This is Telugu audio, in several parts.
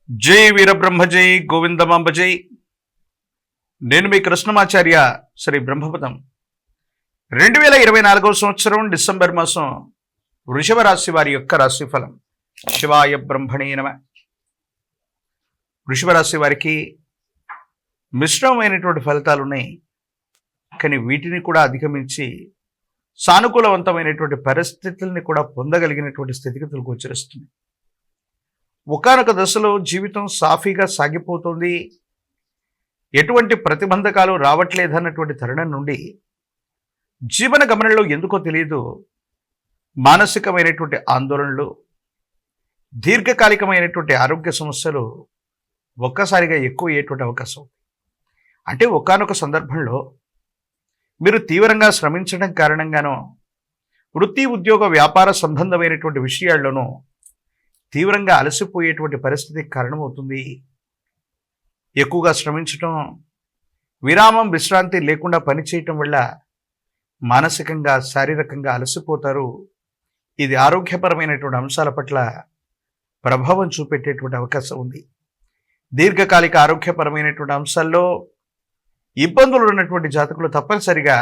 జై వీరబ్రహ్మ జై గోవిందమాంబ జై. నేను మీ కృష్ణమాచార్య శ్రీ బ్రహ్మపదం. 2024 సంవత్సరం డిసెంబర్ మాసం వృషభ రాశి వారి యొక్క రాశిఫలం. శివాయ బ్రహ్మణే నమ. వృషభ రాశి వారికి మిశ్రమమైనటువంటి ఫలితాలు ఉన్నాయి, కానీ వీటిని కూడా అధిగమించి సానుకూలవంతమైనటువంటి పరిస్థితుల్ని కూడా పొందగలిగినటువంటి స్థితిగతులు గోచరిస్తుంది. ఒకానొక దశలో జీవితం సాఫీగా సాగిపోతుంది, ఎటువంటి ప్రతిబంధకాలు రావట్లేదన్నటువంటి తరుణం నుండి జీవన గమనంలో ఎందుకో తెలియదు మానసికమైనటువంటి ఆందోళనలు, దీర్ఘకాలికమైనటువంటి ఆరోగ్య సమస్యలు ఒక్కసారిగా ఎక్కువ అయ్యేటువంటి అవకాశం. అంటే ఒకానొక సందర్భంలో మీరు తీవ్రంగా శ్రమించడం కారణంగానో, వృత్తి ఉద్యోగ వ్యాపార సంబంధమైనటువంటి విషయాల్లోనూ తీవ్రంగా అలసిపోయేటువంటి పరిస్థితికి కారణమవుతుంది. ఎక్కువగా శ్రమించటం, విరామం విశ్రాంతి లేకుండా పనిచేయటం వల్ల మానసికంగా శారీరకంగా అలసిపోతారు. ఇది ఆరోగ్యపరమైనటువంటి అంశాల పట్ల ప్రభావం చూపెట్టేటువంటి అవకాశం ఉంది. దీర్ఘకాలిక ఆరోగ్యపరమైనటువంటి అంశాల్లో ఇబ్బందులు ఉన్నటువంటి జాతకులు తప్పనిసరిగా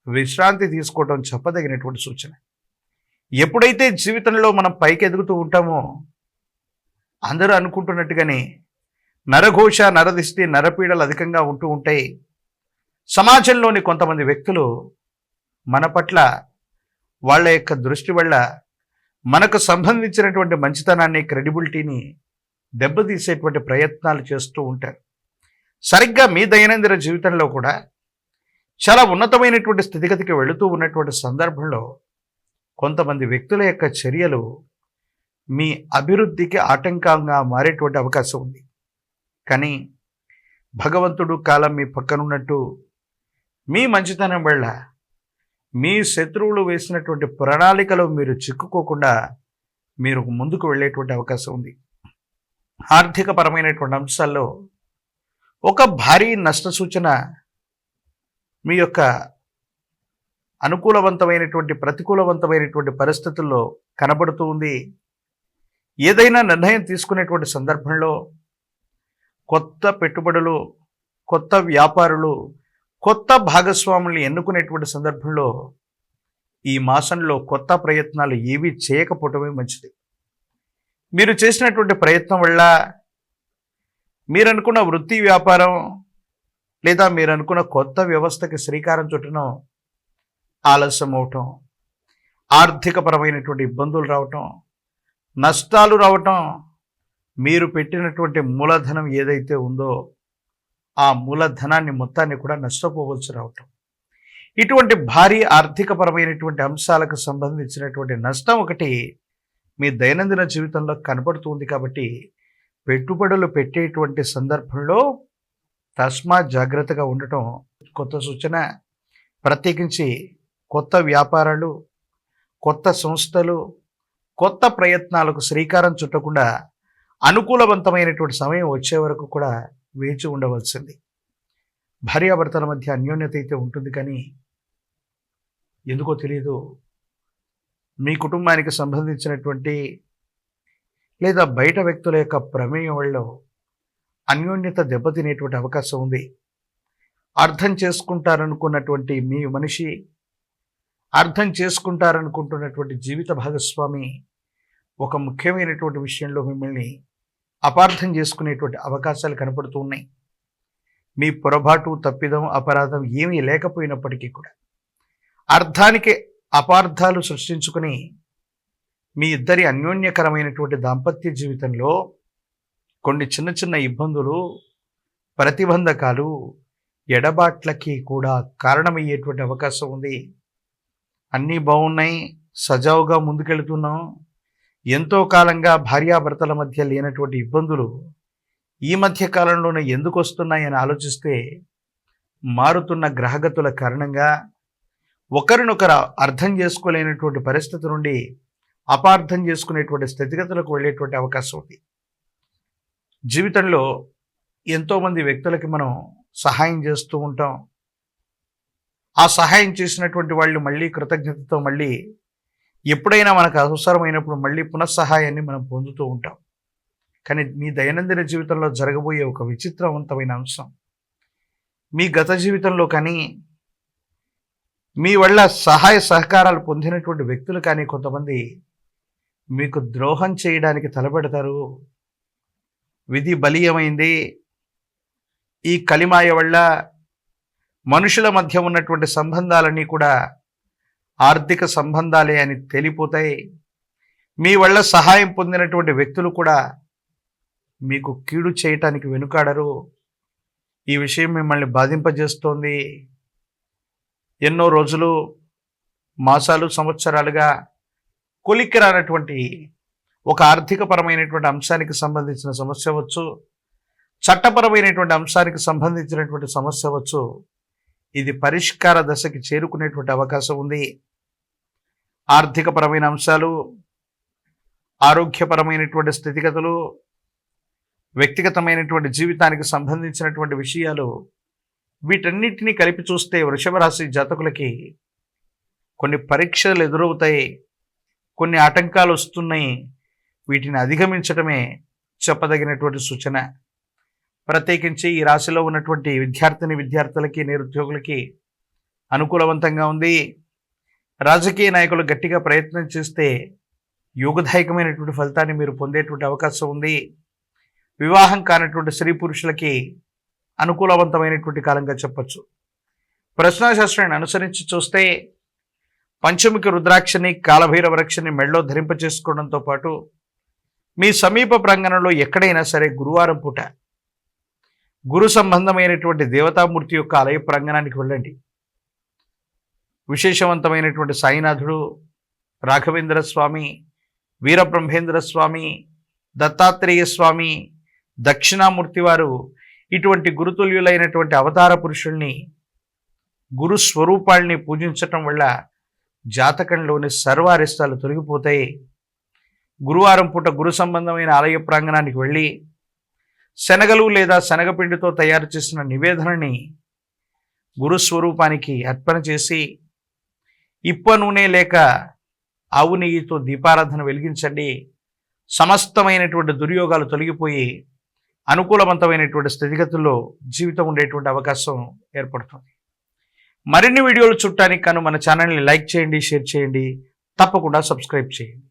విశ్రాంతి తీసుకోవడం చెప్పదగినటువంటి సూచన. ఎప్పుడైతే జీవితంలో మనం పైకి ఎదుగుతూ ఉంటామో, అందరూ అనుకుంటున్నట్టుగానే నరఘోష, నరదిష్టి, నరపీడలు అధికంగా ఉంటూ ఉంటాయి. సమాజంలోని కొంతమంది వ్యక్తులు మన పట్ల వాళ్ళ యొక్క దృష్టి వల్ల మనకు సంబంధించినటువంటి మంచితనాన్ని, క్రెడిబిలిటీని దెబ్బతీసేటువంటి ప్రయత్నాలు చేస్తూ ఉంటారు. సరిగ్గా మీ దైనందిన జీవితంలో కూడా చాలా ఉన్నతమైనటువంటి స్థితిగతికి వెళుతూ ఉన్నటువంటి సందర్భంలో కొంతమంది వ్యక్తుల యొక్క చర్యలు మీ అభివృద్ధికి ఆటంకంగా మారేటువంటి అవకాశం ఉంది. కానీ భగవంతుడు కాలం మీ పక్కనున్నట్టు మీ మంచితనం వల్ల మీ శత్రువులు వేసినటువంటి ప్రణాళికలో మీరు చిక్కుకోకుండా మీరు ముందుకు వెళ్ళేటువంటి అవకాశం ఉంది. ఆర్థిక పరమైనటువంటి అంశాల్లో ఒక భారీ నష్ట సూచన మీ యొక్క అనుకూలవంతమైనటువంటి ప్రతికూలవంతమైనటువంటి పరిస్థితుల్లో కనబడుతూ ఉంది. ఏదైనా నిర్ణయం తీసుకునేటువంటి సందర్భంలో కొత్త పెట్టుబడులు, కొత్త వ్యాపారులు, కొత్త భాగస్వాముల్ని ఎన్నుకునేటువంటి సందర్భంలో ఈ మాసంలో కొత్త ప్రయత్నాలు ఏవి చేయకపోవటమే మంచిది. మీరు చేసినటువంటి ప్రయత్నం వల్ల మీరనుకున్న వృత్తి వ్యాపారం లేదా మీరనుకున్న కొత్త వ్యవస్థకి శ్రీకారం చుట్టడం ఆలస్యం అవటం, ఆర్థికపరమైనటువంటి ఇబ్బందులు రావటం, నష్టాలు రావటం, మీరు పెట్టినటువంటి మూలధనం ఏదైతే ఉందో ఆ మూలధనాన్ని మొత్తాన్ని కూడా నష్టపోవలసి రావటం, ఇటువంటి భారీ ఆర్థికపరమైనటువంటి అంశాలకు సంబంధించినటువంటి నష్టం ఒకటి మీ దైనందిన జీవితంలో కనబడుతుంది. కాబట్టి పెట్టుబడులు పెట్టేటువంటి సందర్భంలో తస్మాత్ జాగ్రత్తగా ఉండటం కొత్త సూచన. ప్రత్యేకించి కొత్త వ్యాపారాలు, కొత్త సంస్థలు, కొత్త ప్రయత్నాలకు శ్రీకారం చుట్టకుండా అనుకూలవంతమైనటువంటి సమయం వచ్చే వరకు కూడా వేచి ఉండవలసింది. భార్యాభర్తల మధ్య అన్యోన్యత అయితే ఉంటుంది, కానీ ఎందుకో తెలియదు మీ కుటుంబానికి సంబంధించినటువంటి లేదా బయట వ్యక్తుల యొక్క ప్రమేయం వల్ల అన్యోన్యత దెబ్బతినేటువంటి అవకాశం ఉంది. అర్థం చేసుకుంటారనుకున్నటువంటి మీ మనిషి, అర్థం చేసుకుంటారనుకుంటున్నటువంటి జీవిత భాగస్వామి ఒక ముఖ్యమైనటువంటి విషయంలో మిమ్మల్ని అపార్థం చేసుకునేటువంటి అవకాశాలు కనపడుతూ ఉన్నాయి. మీ పొరపాటు, తప్పిదం, అపరాధం ఏమీ లేకపోయినప్పటికీ కూడా అర్థానికి అపార్థాలు సృష్టించుకుని మీ ఇద్దరి అన్యోన్యకరమైనటువంటి దాంపత్య జీవితంలో కొన్ని చిన్న చిన్న ఇబ్బందులు, ప్రతిబంధకాలు, ఎడబాట్లకి కూడా కారణమయ్యేటువంటి అవకాశం ఉంది. అన్నీ బాగున్నాయి, సజావుగా ముందుకెళ్తున్నాం, ఎంతో కాలంగా భార్యాభర్తల మధ్య లేనటువంటి ఇబ్బందులు ఈ మధ్య కాలంలోనే ఎందుకు వస్తున్నాయని ఆలోచిస్తే మారుతున్న గ్రహగతుల కారణంగా ఒకరినొకరు అర్థం చేసుకోలేనటువంటి పరిస్థితి నుండి అపార్థం చేసుకునేటువంటి స్థితిగతులకు వెళ్ళేటువంటి అవకాశం ఉంది. జీవితంలో ఎంతోమంది వ్యక్తులకి మనం సహాయం చేస్తూ ఉంటాం. ఆ సహాయం చేసినటువంటి వాళ్ళు మళ్ళీ కృతజ్ఞతతో మళ్ళీ ఎప్పుడైనా మనకు అవసరమైనప్పుడు మళ్ళీ పునఃసహాయాన్ని మనం పొందుతూ ఉంటాం. కానీ మీ దైనందిన జీవితంలో జరగబోయే ఒక విచిత్రవంతమైన అంశం, మీ గత జీవితంలో కానీ మీ వల్ల సహాయ సహకారాలు పొందినటువంటి వ్యక్తులు కానీ కొంతమంది మీకు ద్రోహం చేయడానికి తలపెడతారు. విధి బలీయమైంది. ఈ కలిమాయ వల్ల మనుషుల మధ్య ఉన్నటువంటి సంబంధాలన్నీ కూడా ఆర్థిక సంబంధాలే అని తేలిపోతాయి. మీ వల్ల సహాయం పొందినటువంటి వ్యక్తులు కూడా మీకు కీడు చేయటానికి వెనుకాడరు. ఈ విషయం మిమ్మల్ని బాధింపజేస్తోంది. ఎన్నో రోజులు, మాసాలు, సంవత్సరాలుగా కొలిక్కి రానటువంటి ఒక ఆర్థికపరమైనటువంటి అంశానికి సంబంధించిన సమస్య అవచ్చు, చట్టపరమైనటువంటి అంశానికి సంబంధించినటువంటి సమస్య అవచ్చు. ఇది పరిష్కార దశకి చేరుకునేటువంటి అవకాశం ఉంది. ఆర్థికపరమైన అంశాలు, ఆరోగ్యపరమైనటువంటి స్థితిగతులు, వ్యక్తిగతమైనటువంటి జీవితానికి సంబంధించినటువంటి విషయాలు, వీటన్నిటినీ కలిపి చూస్తే వృషభ రాశి జాతకులకి కొన్ని పరీక్షలు ఎదురవుతాయి, కొన్ని ఆటంకాలు వస్తున్నాయి. వీటిని అధిగమించడమే చెప్పదగినటువంటి సూచన. ప్రత్యేకించి ఈ రాశిలో ఉన్నటువంటి విద్యార్థులకి, నిరుద్యోగులకి అనుకూలవంతంగా ఉంది. రాజకీయ నాయకులు గట్టిగా ప్రయత్నం చేస్తే యోగదాయకమైనటువంటి ఫలితాన్ని మీరు పొందేటువంటి అవకాశం ఉంది. వివాహం కానటువంటి స్త్రీ పురుషులకి అనుకూలవంతమైనటువంటి కాలంగా చెప్పచ్చు. ప్రశ్నాశాస్త్రాన్ని అనుసరించి చూస్తే పంచముఖి రుద్రాక్షని, కాలభైరవ రక్షని మెడలో ధరింపచేసుకోవడంతో పాటు మీ సమీప ప్రాంగణంలో ఎక్కడైనా సరే గురువారం పూట గురు సంబంధమైనటువంటి దేవతామూర్తి యొక్క ఆలయ ప్రాంగణానికి వెళ్ళండి. విశేషవంతమైనటువంటి సాయినాథుడు, రాఘవేంద్ర స్వామి, వీరబ్రహ్మేంద్ర స్వామి, దత్తాత్రేయ స్వామి, దక్షిణామూర్తి వారు ఇటువంటి గురుతుల్యులైనటువంటి అవతార పురుషుల్ని, గురు స్వరూపాల్ని పూజించటం వల్ల జాతకంలోని సర్వారిష్టాలు తొలగిపోతాయి. గురువారం పూట గురు సంబంధమైన ఆలయ ప్రాంగణానికి వెళ్ళి శనగలు లేదా శనగపిండితో తయారు చేసిన నివేదనని గురు స్వరూపానికి అర్పణ చేసి ఇప్ప నూనె లేక ఆవు నెయ్యితో దీపారాధన వెలిగించండి. సమస్తమైనటువంటి దుర్యోగాలు తొలగిపోయి అనుకూలవంతమైనటువంటి స్థితిగతుల్లో జీవితం ఉండేటువంటి అవకాశం ఏర్పడుతుంది. మరిన్ని వీడియోలు చూడటానికి కాను మన ఛానల్ని లైక్ చేయండి, షేర్ చేయండి, తప్పకుండా సబ్స్క్రైబ్ చేయండి.